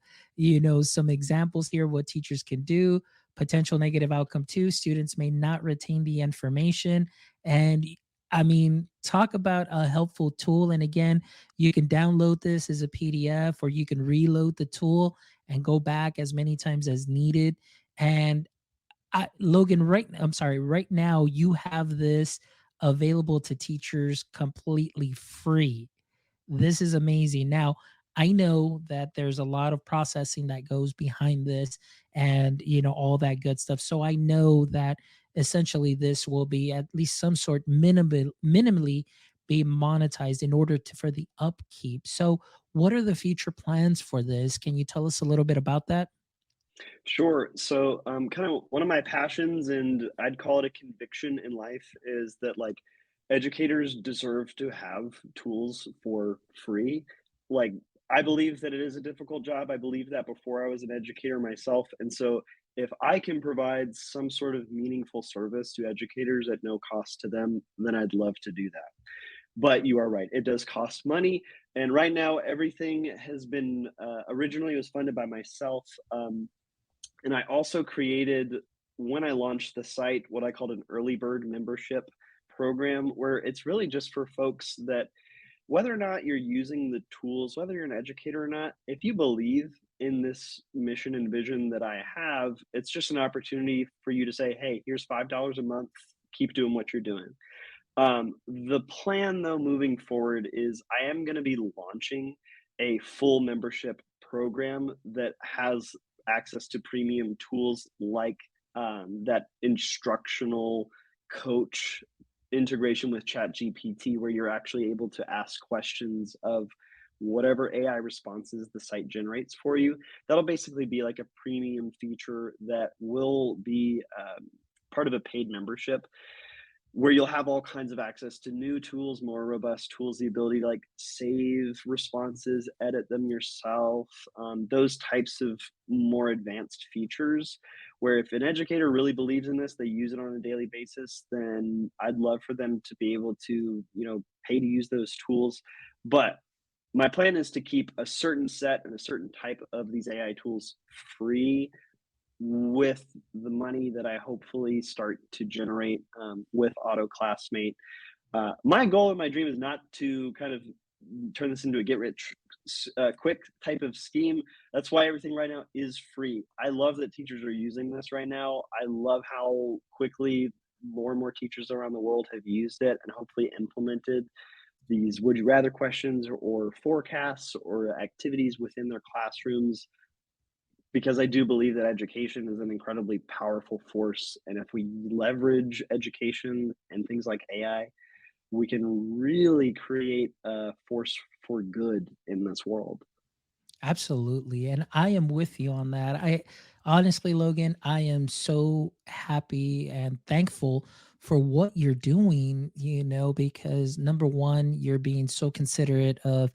some examples here of what teachers can do. Potential negative outcome two, students may not retain the information. And I mean, talk about a helpful tool. And again, you can download this as a PDF, or you can reload the tool and go back as many times as needed. And Logan, right now you have this available to teachers completely free. This is amazing. Now, I know that there's a lot of processing that goes behind this, and all that good stuff. So I know that essentially this will be at least some sort minimally be monetized in order for the upkeep. So what are the future plans for this? Can you tell us a little bit about that? Sure. So, kind of one of my passions, and I'd call it a conviction in life, is that like educators deserve to have tools for free. Like, I believe that it is a difficult job. I believe that before I was an educator myself. And so, if I can provide some sort of meaningful service to educators at no cost to them, then I'd love to do that. But you are right, it does cost money. And right now, everything has been, originally it was funded by myself. And I also created, when I launched the site, what I called an early bird membership program, where it's really just for folks that, whether or not you're using the tools, whether you're an educator or not, if you believe in this mission and vision that I have, it's just an opportunity for you to say, hey, here's $5 a month, keep doing what you're doing. The plan, though, moving forward is I am going to be launching a full membership program that has access to premium tools like, that instructional coach integration with ChatGPT, where you're actually able to ask questions of whatever AI responses the site generates for you. That'll basically be like a premium feature that will be, part of a paid membership, where you'll have all kinds of access to new tools, more robust tools, the ability to like save responses, edit them yourself, those types of more advanced features. Where if an educator really believes in this, they use it on a daily basis, then I'd love for them to be able to, pay to use those tools. But my plan is to keep a certain set and a certain type of these AI tools free, with the money that I hopefully start to generate, with Auto Classmate. My goal and my dream is not to kind of turn this into a get rich quick type of scheme. That's why everything right now is free. I love that teachers are using this right now. I love how quickly more and more teachers around the world have used it and hopefully implemented these would you rather questions or forecasts or activities within their classrooms, because I do believe that education is an incredibly powerful force. And if we leverage education and things like AI, we can really create a force for good in this world. Absolutely. And I am with you on that. I honestly, Logan, I am so happy and thankful for what you're doing, because number one, you're being so considerate of,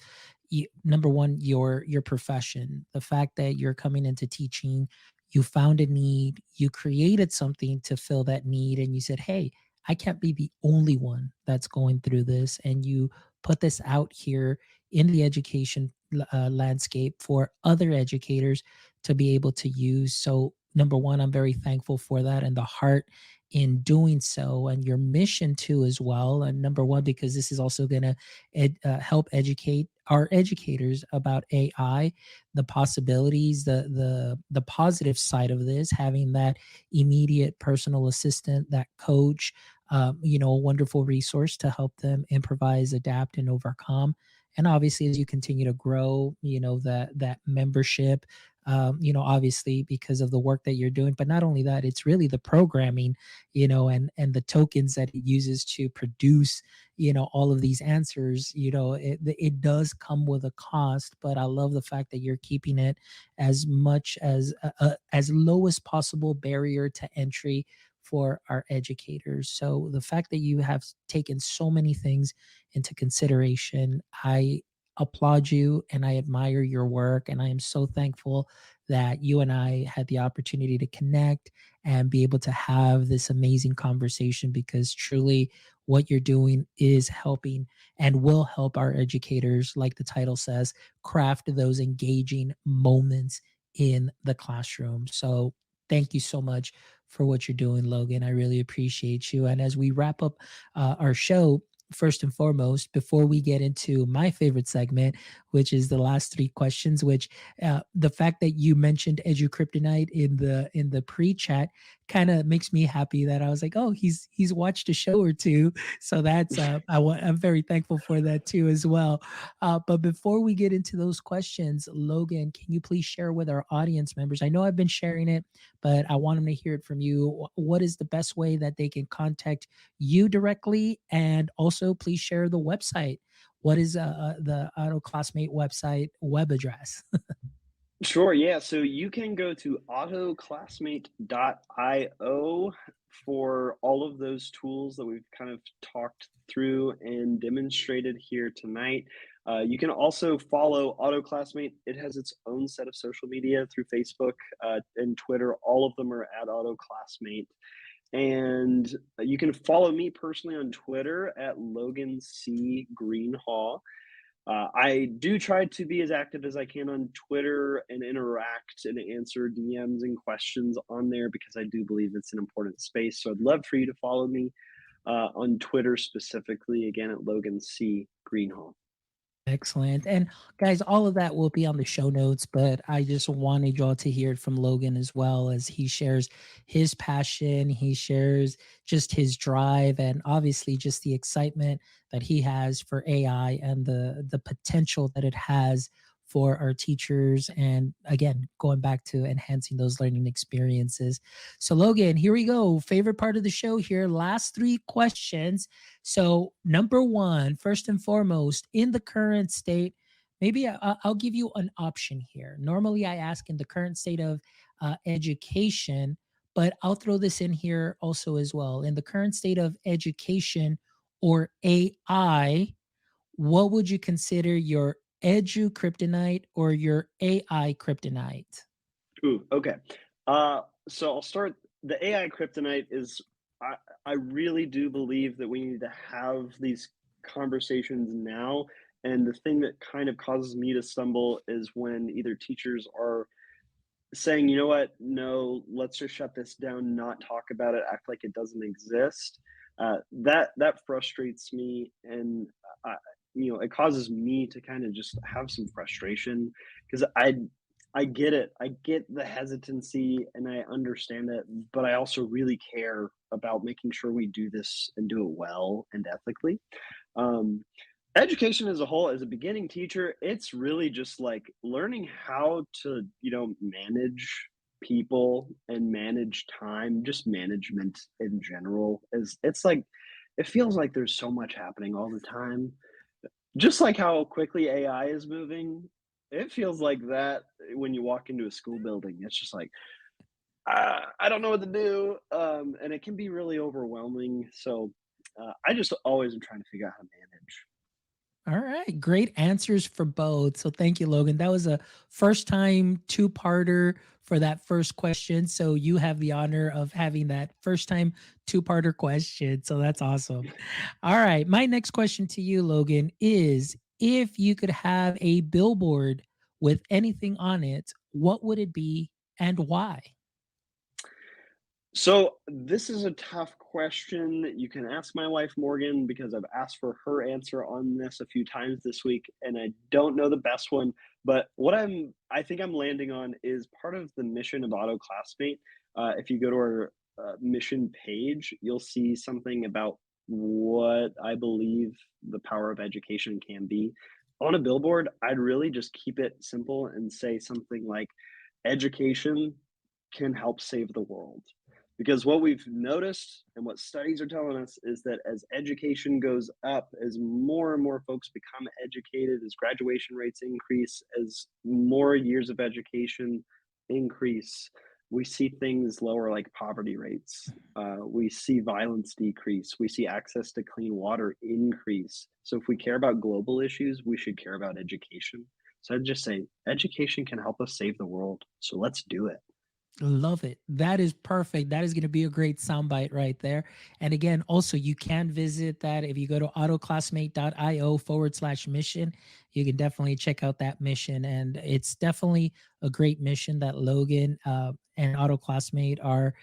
number one, your profession, the fact that you're coming into teaching, you found a need, you created something to fill that need, and you said, "Hey, I can't be the only one that's going through this," and you put this out here in the education landscape for other educators to be able to use. So, number one, I'm very thankful for that and the heart in doing so, and your mission too as well. And number one, because this is also going to help educate our educators about AI, the possibilities, the positive side of this, having that immediate personal assistant, that coach, a wonderful resource to help them improvise, adapt, and overcome. And obviously, as you continue to grow, that membership, obviously because of the work that you're doing. But not only that, it's really the programming, and the tokens that it uses to produce, all of these answers. It does come with a cost, but I love the fact that you're keeping it as much as low as possible barrier to entry for our educators. So the fact that you have taken so many things into consideration, I applaud you and I admire your work. And I am so thankful that you and I had the opportunity to connect and be able to have this amazing conversation, because truly what you're doing is helping and will help our educators, like the title says, craft those engaging moments in the classroom. So thank you so much for what you're doing, Logan. I really appreciate you. And as we wrap up our show, first and foremost, before we get into my favorite segment, which is the last three questions, which the fact that you mentioned EduCryptonite in the pre-chat kind of makes me happy that I was like, oh, he's watched a show or two. So that's I'm very thankful for that too as well. But before we get into those questions, Logan, can you please share with our audience members? I know I've been sharing it, but I want them to hear it from you. What is the best way that they can contact you directly? And also, please share the website. What is the Auto Classmate website web address? Sure, yeah. So you can go to autoclassmate.io for all of those tools that we've kind of talked through and demonstrated here tonight. You can also follow AutoClassmate. It has its own set of social media through Facebook and Twitter. All of them are at AutoClassmate. And you can follow me personally on Twitter at Logan C. Greenhaw. I do try to be as active as I can on Twitter and interact and answer DMs and questions on there because I do believe it's an important space. So I'd love for you to follow me on Twitter specifically, again at Logan C. Greenhall. Excellent. And guys, all of that will be on the show notes, but I just wanted y'all to hear it from Logan as well, as he shares his passion, he shares just his drive, and obviously just the excitement that he has for AI and the potential that it has for our teachers, and again, going back to enhancing those learning experiences. So Logan, here we go. Favorite part of the show here, last three questions. So, number one, first and foremost, in the current state, maybe I'll give you an option here. Normally, I ask in the current state of education, but I'll throw this in here also as well. In the current state of education or AI, what would you consider your edu kryptonite or your AI kryptonite? Ooh, okay. So I'll start. The AI kryptonite is, I, I really do believe that we need to have these conversations now. And the thing that kind of causes me to stumble is when either teachers are saying, you know what, no, let's just shut this down, not talk about it, act like it doesn't exist. That frustrates me, and it causes me to kind of just have some frustration because I get it, I get the hesitancy, and I understand it, but I also really care about making sure we do this and do it well and ethically. Um, Education as a whole, as a beginning teacher, it's really just like learning how to, manage people and manage time, just management in general. Is it's like it feels like there's so much happening all the time. Just like how quickly AI is moving, it feels like that when you walk into a school building. It's just like I don't know what to do, and it can be really overwhelming. So I just always am trying to figure out how to manage. All right, great answers for both. So thank you, Logan. That was a first time two-parter for that first question. So you have the honor of having that first time two-parter question. So that's awesome. All right, my next question to you, Logan, is if you could have a billboard with anything on it, what would it be and why? So this is a tough question. You can ask my wife Morgan because I've asked for her answer on this a few times this week, and I don't know the best one. But what I think I'm landing on is part of the mission of Auto Classmate. If you go to our mission page, you'll see something about what I believe the power of education can be. On a billboard, I'd really just keep it simple and say something like, "Education can help save the world." Because what we've noticed and what studies are telling us is that as education goes up, as more and more folks become educated, as graduation rates increase, as more years of education increase, we see things lower like poverty rates. We see violence decrease. We see access to clean water increase. So if we care about global issues, we should care about education. So I'd just say education can help us save the world. So let's do it. Love it. That is perfect. That is going to be a great soundbite right there. And again, also, you can visit that if you go to autoclassmate.io/mission. You can definitely check out that mission. And it's definitely a great mission that Logan and AutoClassmate are,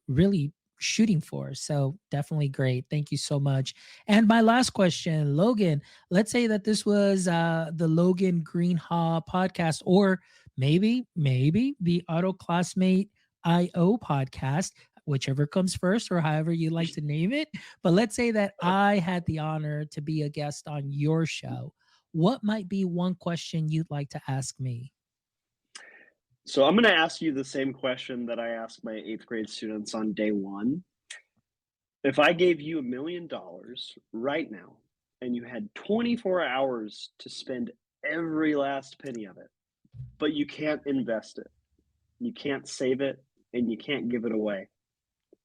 really shooting for. So definitely great. Thank you so much. And my last question, Logan, let's say that this was the Logan Greenhaw podcast, or maybe the Auto Classmate IO podcast, whichever comes first or however you like to name it. But let's say that I had the honor to be a guest on your show. What might be one question you'd like to ask me? So I'm going to ask you the same question that I asked my eighth grade students on day one. If I gave you $1 million right now and you had 24 hours to spend every last penny of it, but you can't invest it, you can't save it, and you can't give it away,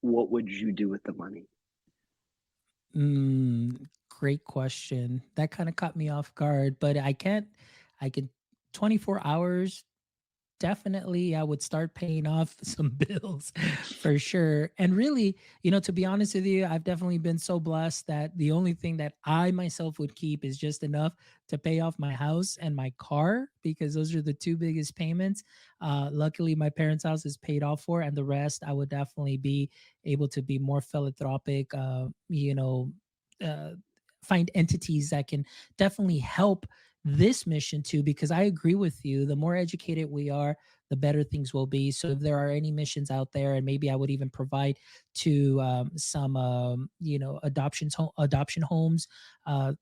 what would you do with the money? Great question. That kind of caught me off guard, but I could 24 hours. Definitely, I would start paying off some bills for sure. And really, to be honest with you, I've definitely been so blessed that the only thing that I myself would keep is just enough to pay off my house and my car, because those are the two biggest payments. Luckily, my parents' house is paid off for, and the rest I would definitely be able to be more philanthropic. Uh, find entities that can definitely help this mission too, because I agree with you. The more educated we are, the better things will be. So if there are any missions out there, and maybe I would even provide to some, adoption homes,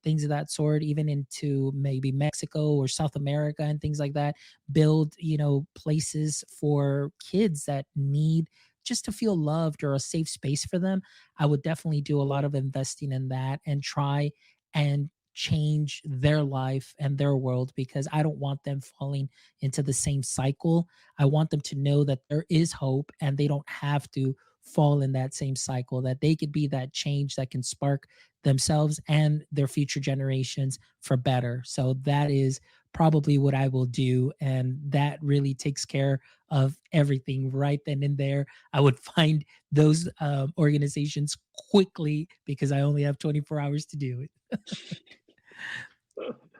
things of that sort, even into maybe Mexico or South America and things like that. Build, places for kids that need just to feel loved, or a safe space for them. I would definitely do a lot of investing in that and try and change their life and their world, because I don't want them falling into the same cycle. I want them to know that there is hope and they don't have to fall in that same cycle, that they could be that change that can spark themselves and their future generations for better. So that is probably what I will do. And that really takes care of everything right then and there. I would find those organizations quickly because I only have 24 hours to do it.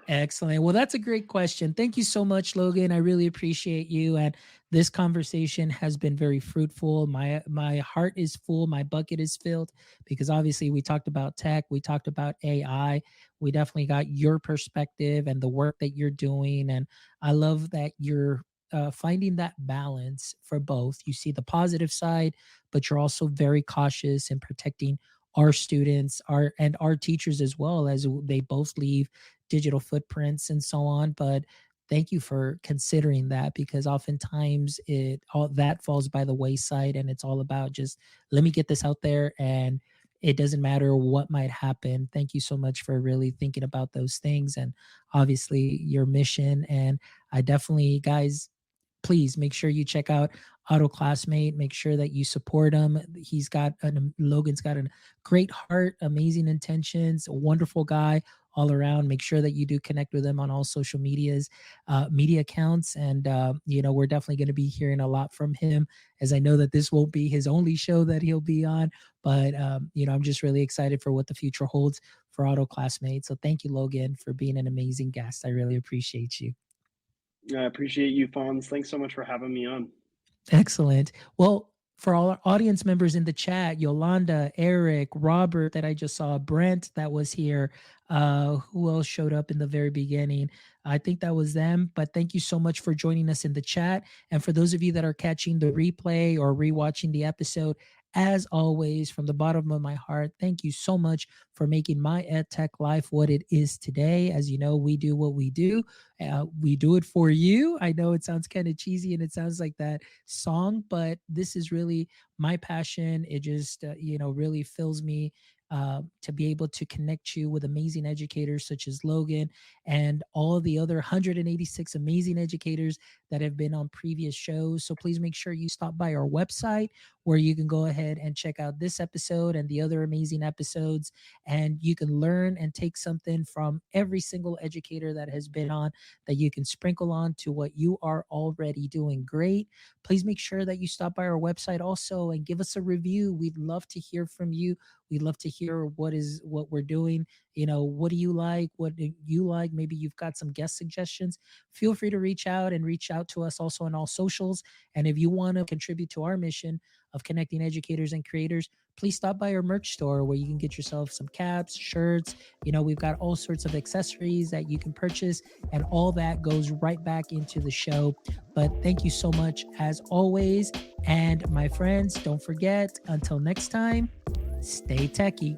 Excellent. Well, that's a great question. Thank you so much, Logan. I really appreciate you. And this conversation has been very fruitful. My heart is full. My bucket is filled, because obviously we talked about tech, we talked about AI. We definitely got your perspective and the work that you're doing. And I love that you're finding that balance for both. You see the positive side, but you're also very cautious in protecting our students, our teachers, as well, as they both leave digital footprints and so on. But thank you for considering that, because oftentimes it all that falls by the wayside, and it's all about just, let me get this out there, and it doesn't matter what might happen. Thank you so much for really thinking about those things, and obviously your mission. And I definitely, guys, please make sure you check out Auto Classmate. Make sure that you support him. Logan's got a great heart, amazing intentions, a wonderful guy. all around. Make sure that you do connect with him on all social media accounts. And, we're definitely going to be hearing a lot from him, as I know that this won't be his only show that he'll be on. But, I'm just really excited for what the future holds for Auto Classmates. So thank you, Logan, for being an amazing guest. I really appreciate you. I appreciate you, Fonz. Thanks so much for having me on. Excellent. Well, for all our audience members in the chat, Yolanda, Eric, Robert, that I just saw, Brent, that was here. Who else showed up in the very beginning? I think that was them. But thank you so much for joining us in the chat. And for those of you that are catching the replay or rewatching the episode, as always, from the bottom of my heart, thank you so much for making my EdTech life what it is today. As you know, we do what we do. We do it for you. I know it sounds kind of cheesy and it sounds like that song, but this is really my passion. It just, really fills me to be able to connect you with amazing educators such as Logan and all the other 186 amazing educators that have been on previous shows. So please make sure you stop by our website where you can go ahead and check out this episode and the other amazing episodes. And you can learn and take something from every single educator that has been on that you can sprinkle on to what you are already doing great. Please make sure that you stop by our website also and give us a review. We'd love to hear from you. We'd love to hear what we're doing. What do you like? What do you like? Maybe you've got some guest suggestions. Feel free to reach out to us also on all socials. And if you want to contribute to our mission of connecting educators and creators, please stop by our merch store where you can get yourself some caps, shirts. We've got all sorts of accessories that you can purchase, and all that goes right back into the show. But thank you so much as always. And my friends, don't forget, until next time, stay techie.